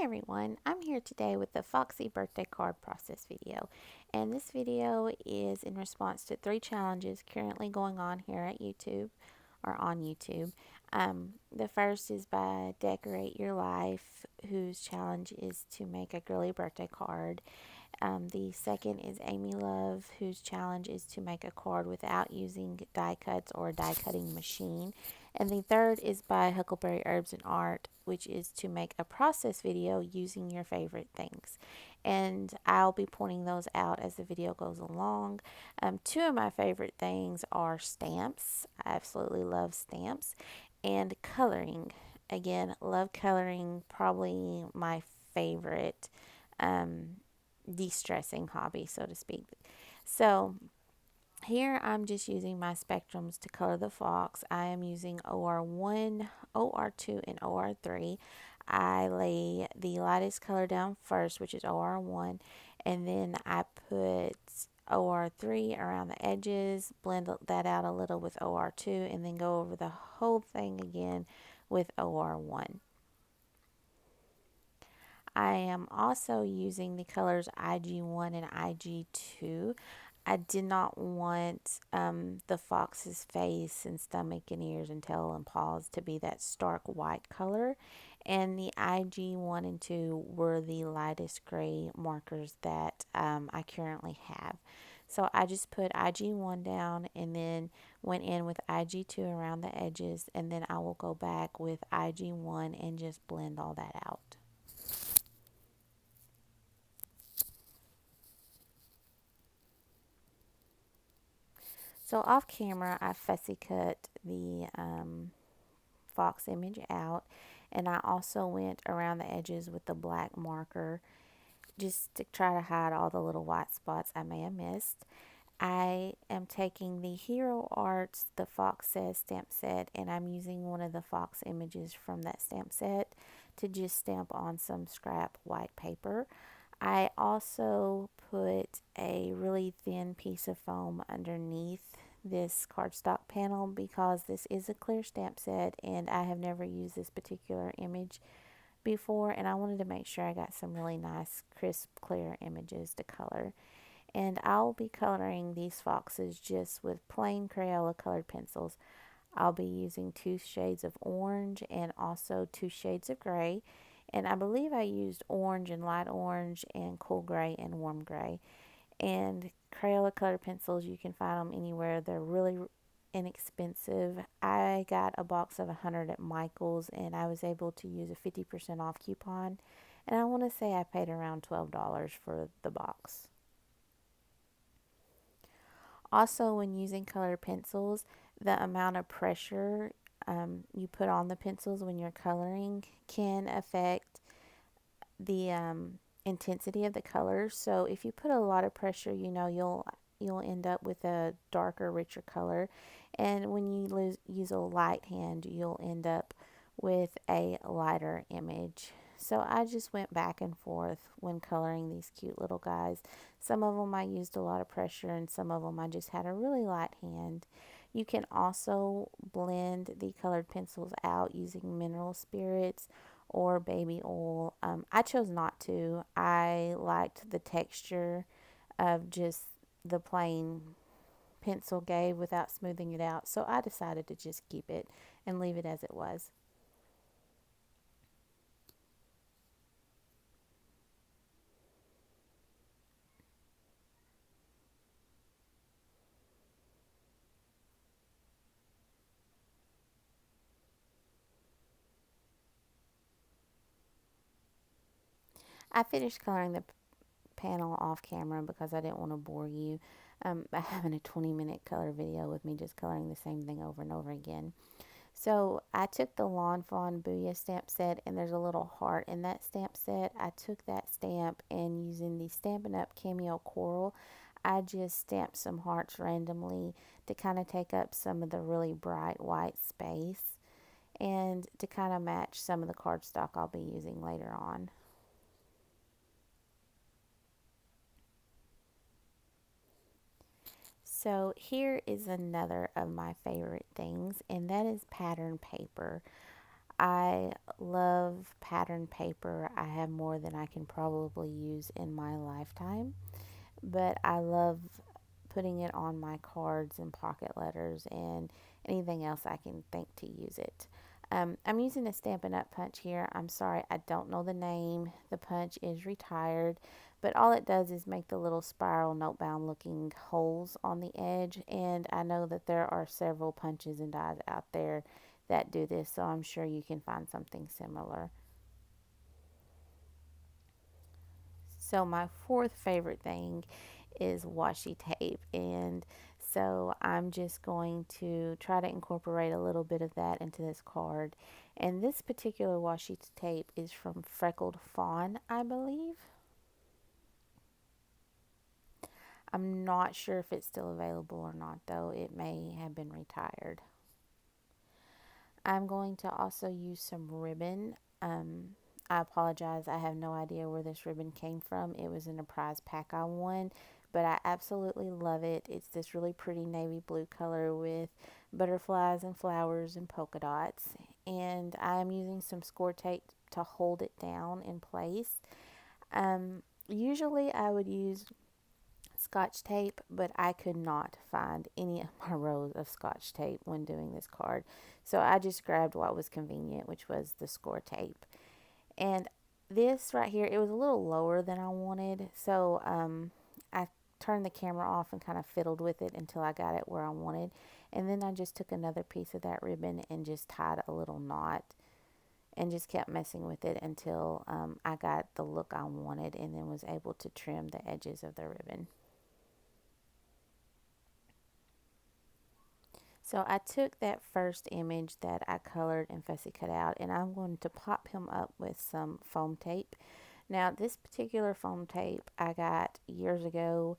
Hi everyone, I'm here today with the Foxy birthday card process video, and this video is in response to 3 challenges currently going on here at YouTube or on YouTube. The first is by Decorate Your Life, whose challenge is to make a girly birthday card. The second is Amy Love, whose challenge is to make a card without using die cuts or a die cutting machine. And the third is by Huckleberry Herbs and Art, which is to make a process video using your favorite things. And I'll be pointing those out as the video goes along. Two of my favorite things are stamps. I absolutely love stamps. And coloring. Again, love coloring, probably my favorite de-stressing hobby, so to speak. So here I'm just using my spectrums to color the fox. I am using OR1, OR2, and OR3. I lay the lightest color down first, which is OR1, and then I put OR3 around the edges, blend that out a little with OR2, and then go over the whole thing again with OR1. I am also using the colors IG1 and IG2. I did not want the fox's face and stomach and ears and tail and paws to be that stark white color. And the IG1 and 2 were the lightest gray markers that I currently have. So I just put IG1 down and then went in with IG2 around the edges, and then I will go back with IG1 and just blend all that out. So off camera, I fussy cut the fox image out, and I also went around the edges with the black marker just to try to hide all the little white spots I may have missed. I am taking the Hero Arts The Fox Says stamp set, and I'm using one of the fox images from that stamp set to just stamp on some scrap white paper. I also put a really thin piece of foam underneath this cardstock panel because this is a clear stamp set and I have never used this particular image before, and I wanted to make sure I got some really nice crisp clear images to color. And I'll be coloring these foxes just with plain Crayola colored pencils. I'll be using 2 shades of orange and also 2 shades of gray. And I believe I used orange and light orange and cool gray and warm gray. And Crayola colored pencils, you can find them anywhere. They're really inexpensive. I got a box of 100 at Michael's and I was able to use a 50% off coupon. And I want to say I paid around $12 for the box. Also, when using colored pencils, the amount of pressure you put on the pencils when you're coloring can affect the intensity of the colors. So if you put a lot of pressure, you'll end up with a darker, richer color. And when you use a light hand, you'll end up with a lighter image. So I just went back and forth when coloring these cute little guys. Some of them I used a lot of pressure, and some of them I just had a really light hand. You can also blend the colored pencils out using mineral spirits or baby oil. I chose not to. I liked the texture of just the plain pencil gave without smoothing it out, so I decided to just keep it and leave it as it was. I finished coloring the panel off camera because I didn't want to bore you by having a 20-minute color video with me just coloring the same thing over and over again. So I took the Lawn Fawn Booyah stamp set, and there's a little heart in that stamp set. I took that stamp, and using the Stampin' Up! Cameo Coral, I just stamped some hearts randomly to kind of take up some of the really bright white space and to kind of match some of the cardstock I'll be using later on. So here is another of my favorite things, and that is pattern paper. I love pattern paper. I have more than I can probably use in my lifetime, but I love putting it on my cards and pocket letters and anything else I can think to use it. I'm using a Stampin' Up punch here. I'm sorry, I don't know the name. The punch is retired, but all it does is make the little spiral note bound looking holes on the edge. And I know that there are several punches and dies out there that do this, so I'm sure you can find something similar. So my fourth favorite thing is washi tape, and so I'm just going to try to incorporate a little bit of that into this card. And this particular washi tape is from Freckled Fawn, I believe. I'm not sure if it's still available or not, though. It may have been retired. I'm going to also use some ribbon. I apologize, I have no idea where this ribbon came from. It was in a prize pack I won, but I absolutely love it. It's this really pretty navy blue color with butterflies and flowers and polka dots. And I'm using some score tape to hold it down in place. Usually I would use Scotch tape, but I could not find any of my rows of Scotch tape when doing this card. So I just grabbed what was convenient, which was the score tape. And this right here, it was a little lower than I wanted. So I turned the camera off and kind of fiddled with it until I got it where I wanted. And then I just took another piece of that ribbon and just tied a little knot and just kept messing with it until I got the look I wanted, and then was able to trim the edges of the ribbon. So I took that first image that I colored and fussy cut out, and I'm going to pop him up with some foam tape. Now this particular foam tape I got years ago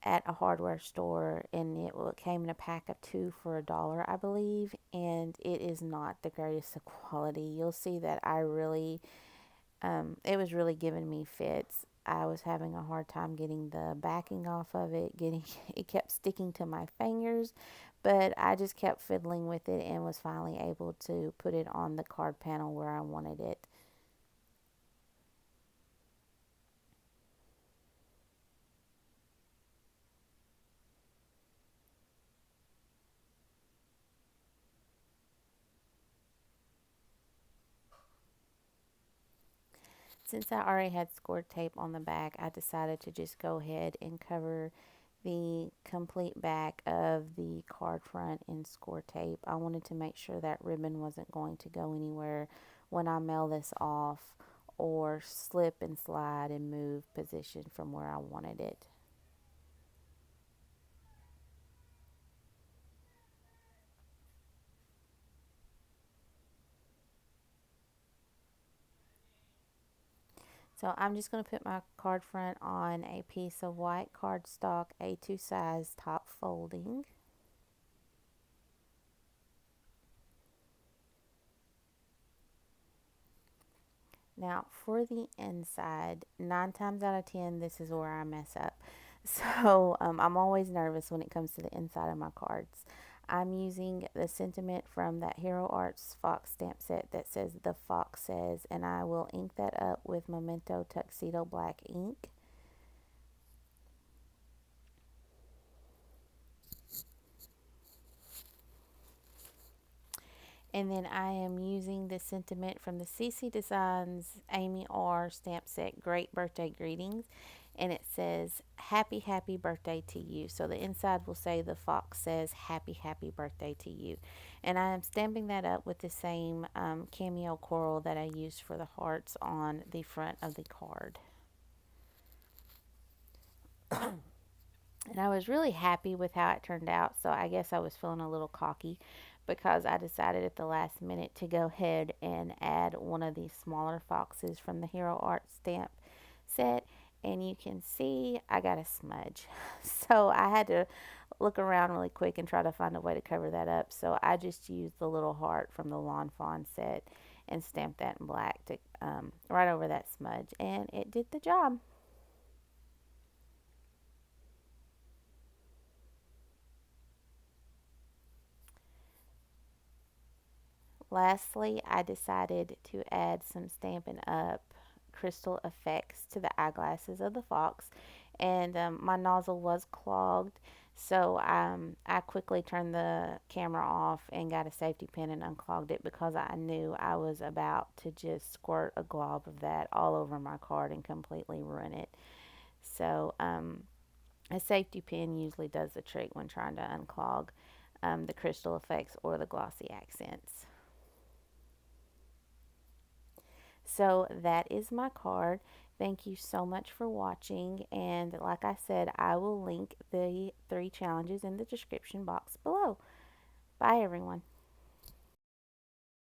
at a hardware store, and it came in a pack of two for $1, I believe, and it is not the greatest of quality. You'll see that it was really giving me fits. I was having a hard time getting the backing off of it. Getting it kept sticking to my fingers, but I just kept fiddling with it and was finally able to put it on the card panel where I wanted it. Since I already had scored tape on the back, I decided to just go ahead and cover the complete back of the card front in score tape. I wanted to make sure that ribbon wasn't going to go anywhere when I mail this off or slip and slide and move position from where I wanted it. So I'm just going to put my card front on a piece of white cardstock A2 size top folding. Now, for the inside, 9 times out of 10, this is where I mess up. So, I'm always nervous when it comes to the inside of my cards. I'm using the sentiment from that Hero Arts Fox stamp set that says "The Fox Says," and I will ink that up with Memento Tuxedo Black ink. And then I am using the sentiment from the CC Designs Amy R stamp set, Great Birthday Greetings. And it says, Happy, happy birthday to you. So the inside will say, The Fox Says, Happy, happy birthday to you. And I am stamping that up with the same cameo coral that I used for the hearts on the front of the card. And I was really happy with how it turned out. So I guess I was feeling a little cocky because I decided at the last minute to go ahead and add one of these smaller foxes from the Hero Art stamp set. And you can see I got a smudge. So I had to look around really quick and try to find a way to cover that up. So I just used the little heart from the Lawn Fawn set and stamped that in black to right over that smudge. And it did the job. Lastly, I decided to add some Stampin' Up! Crystal effects to the eyeglasses of the fox, and my nozzle was clogged, so I quickly turned the camera off and got a safety pin and unclogged it because I knew I was about to just squirt a glob of that all over my card and completely ruin it. So, a safety pin usually does the trick when trying to unclog the crystal effects or the glossy accents. So that is my card. Thank you so much for watching. And like I said, I will link the 3 challenges in the description box below. Bye, everyone.